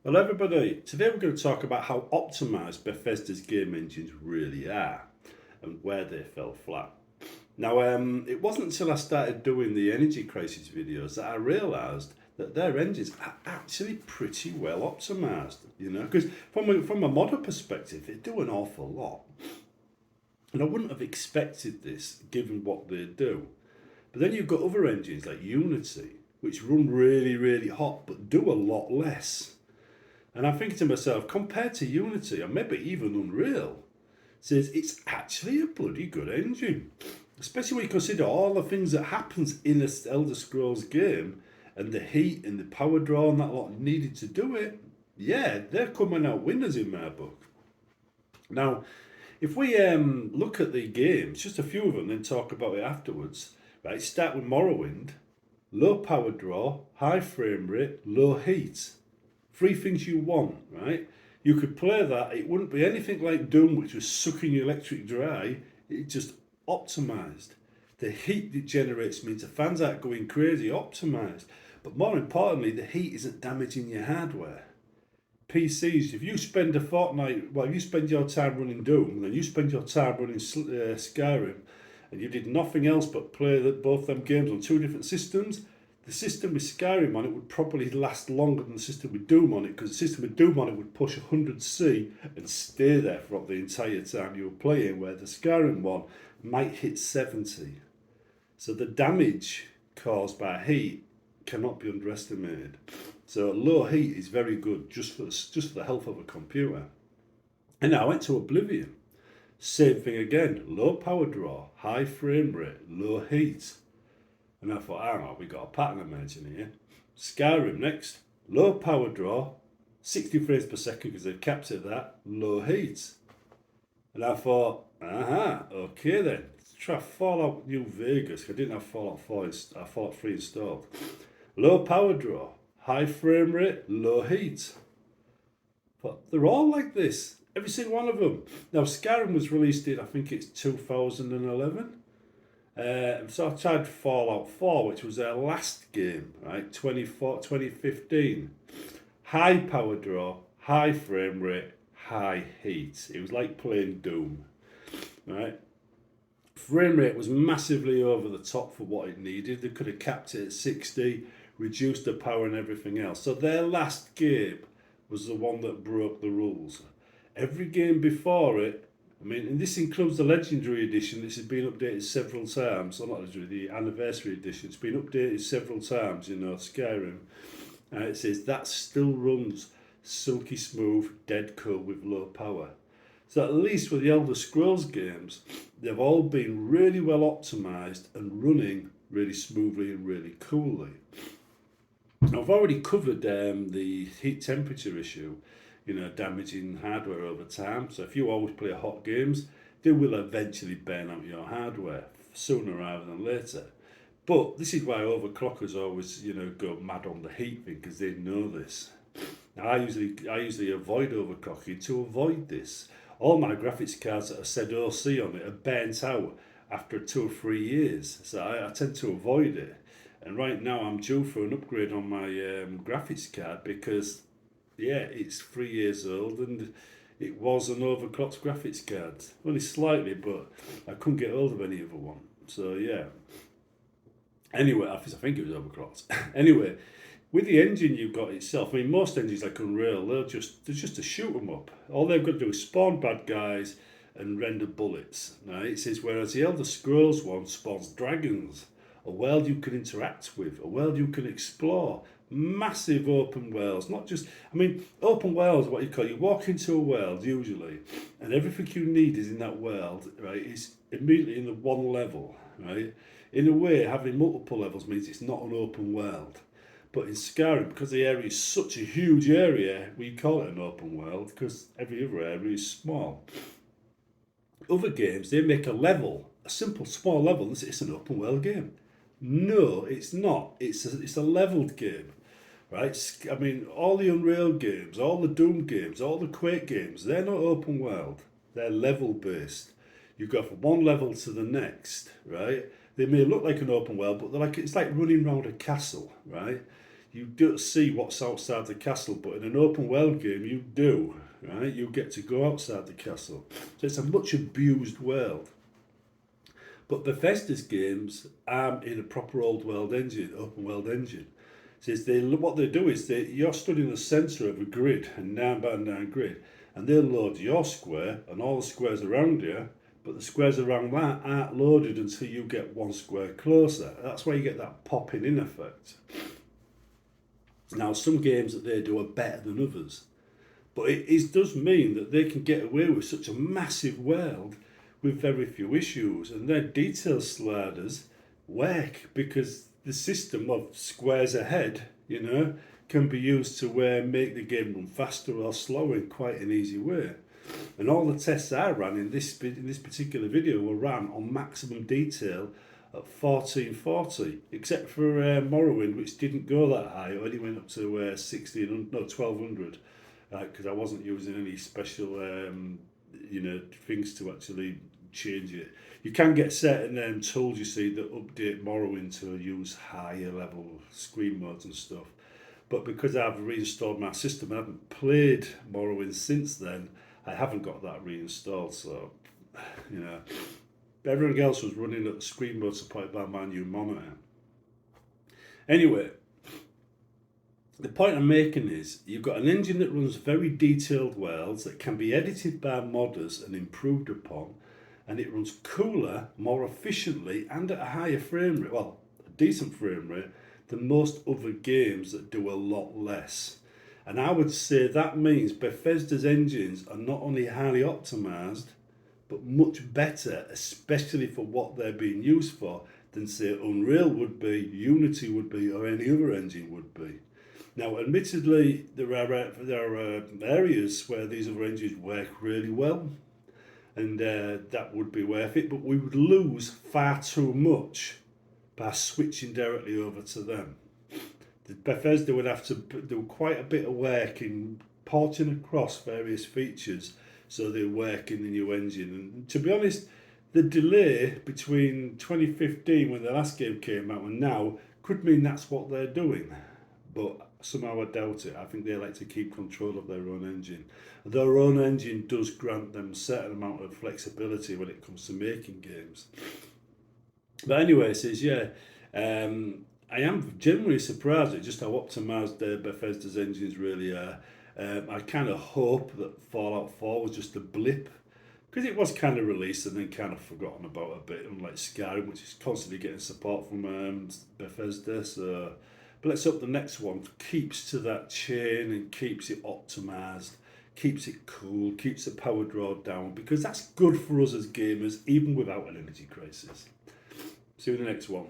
Hello everybody, today we're going to talk about how optimised Bethesda's game engines really are and where they fell flat. Now, it wasn't until I started doing the Energy Crisis videos that I realised that their engines are actually pretty well optimised, because from a modder perspective, they do an awful lot. And I wouldn't have expected this given what they do. But then you've got other engines like Unity, which run really, really hot but do a lot less. And I'm thinking to myself, compared to Unity, or maybe even Unreal, says it's actually a bloody good engine. Especially when you consider all the things that happens in a Elder Scrolls game, and the heat and the power draw and that lot needed to do it. Yeah, they're coming out winners in my book. Now, if we look at the games, just a few of them, then talk about it afterwards. Right, start with Morrowind. Low power draw, high frame rate, low heat. Three things you want, right? You could play that, it wouldn't be anything like Doom, which was sucking your electric dry. It just optimised. The heat it generates means the fans aren't going crazy, optimised. But more importantly, the heat isn't damaging your hardware. PCs, if you spend if you spend your time running Doom, then you spend your time running Skyrim, and you did nothing else but play both them games on two different systems, the system with Skyrim on it would probably last longer than the system with Doom on it, because the system with Doom on it would push 100C and stay there for the entire time you were playing, where the Skyrim one might hit 70. So the damage caused by heat cannot be underestimated. So low heat is very good just for the health of a computer. And now I went to Oblivion. Same thing again, low power draw, high frame rate, low heat. And I thought, hang on, we got a pattern emerging here. Skyrim next, low power draw, 60 frames per second because they've captured that, low heat. And I thought, okay then, let's try Fallout New Vegas. I didn't have Fallout 3 installed. Low power draw, high frame rate, low heat. But they're all like this, every single one of them. Now Skyrim was released in, I think it's 2011. So I tried Fallout 4, which was their last game, right? 2015. High power draw, high frame rate, high heat. It was like playing Doom, right? Frame rate was massively over the top for what it needed. They could have capped it at 60, reduced the power and everything else. So their last game was the one that broke the rules. Every game before it, and this includes the Legendary Edition. This has been updated several times. Well, not Legendary, the Anniversary Edition. It's been updated several times, Skyrim. And it says that still runs silky smooth, dead cool with low power. So at least with the Elder Scrolls games, they've all been really well optimised and running really smoothly and really coolly. Now, I've already covered the heat temperature issue, damaging hardware over time. So if you always play hot games, they will eventually burn out your hardware sooner rather than later. But this is why overclockers always, go mad on the heat thing, because they know this. Now, I usually avoid overclocking to avoid this. All my graphics cards that have said OC on it are burnt out after 2 or 3 years, so I tend to avoid it. And right now I'm due for an upgrade on my graphics card because it's 3 years old and it was an overclocked graphics card. Only slightly, but I couldn't get hold of any other one. So yeah. Anyway, I think it was overclocked. Anyway, with the engine you've got itself, most engines like Unreal, they're just to shoot them up. All they've got to do is spawn bad guys and render bullets. Right? It says, whereas the Elder Scrolls one spawns dragons, a world you can interact with, a world you can explore. Massive open worlds, not just, open worlds, what you call, you walk into a world usually, and everything you need is in that world, right, is immediately in the one level, right? In a way, having multiple levels means it's not an open world. But in Skyrim, because the area is such a huge area, we call it an open world, because every other area is small. Other games, they make a simple small level, and it's an open world game. No, it's not. It's a leveled game. Right, all the Unreal games, all the Doom games, all the Quake games, they're not open world. They're level based. You go from one level to the next, right? They may look like an open world, but it's like running around a castle, right? you don't see what's outside the castle, but in an open world game you do, right? You get to go outside the castle. So it's a much abused world. But Bethesda's games aren't in a proper old world engine, open world engine. So what they do is you're stood in the centre of a grid, a 9x9 grid, and they'll load your square and all the squares around you, but the squares around that aren't loaded until you get one square closer. That's why you get that popping in effect. Now, some games that they do are better than others, but it does mean that they can get away with such a massive world with very few issues, and their detail sliders work because the system of squares ahead, can be used to make the game run faster or slower in quite an easy way. And all the tests I ran in this particular video were ran on maximum detail at 1440, except for Morrowind, which didn't go that high. It only went up to 1200, because I wasn't using any special things to actually change it. You can get certain tools, you see, that update Morrowind to use higher level screen modes and stuff. But because I've reinstalled my system, I haven't played Morrowind since then, I haven't got that reinstalled. So, everything else was running at the screen mode supported by my new monitor. Anyway, the point I'm making is you've got an engine that runs very detailed worlds that can be edited by modders and improved upon, and it runs cooler, more efficiently, and at a higher frame rate, well, a decent frame rate, than most other games that do a lot less. And I would say that means Bethesda's engines are not only highly optimized, but much better, especially for what they're being used for, than say Unreal would be, Unity would be, or any other engine would be. Now, admittedly, there are areas where these other engines work really well, and that would be worth it, but we would lose far too much by switching directly over to them. Bethesda would have to do quite a bit of work in porting across various features so they work in the new engine. And to be honest, the delay between 2015 when the last game came out and now could mean that's what they're doing. But somehow I doubt it. I think they like to keep control of their own engine. Their own engine does grant them a certain amount of flexibility when it comes to making games. But anyway, it says, I am genuinely surprised at just how optimised Bethesda's engines really are. I kind of hope that Fallout 4 was just a blip, because it was kind of released and then kind of forgotten about a bit, unlike Skyrim, which is constantly getting support from Bethesda. So, but let's hope the next one keeps to that chain and keeps it optimised, keeps it cool, keeps the power draw down, because that's good for us as gamers, even without an energy crisis. See you in the next one.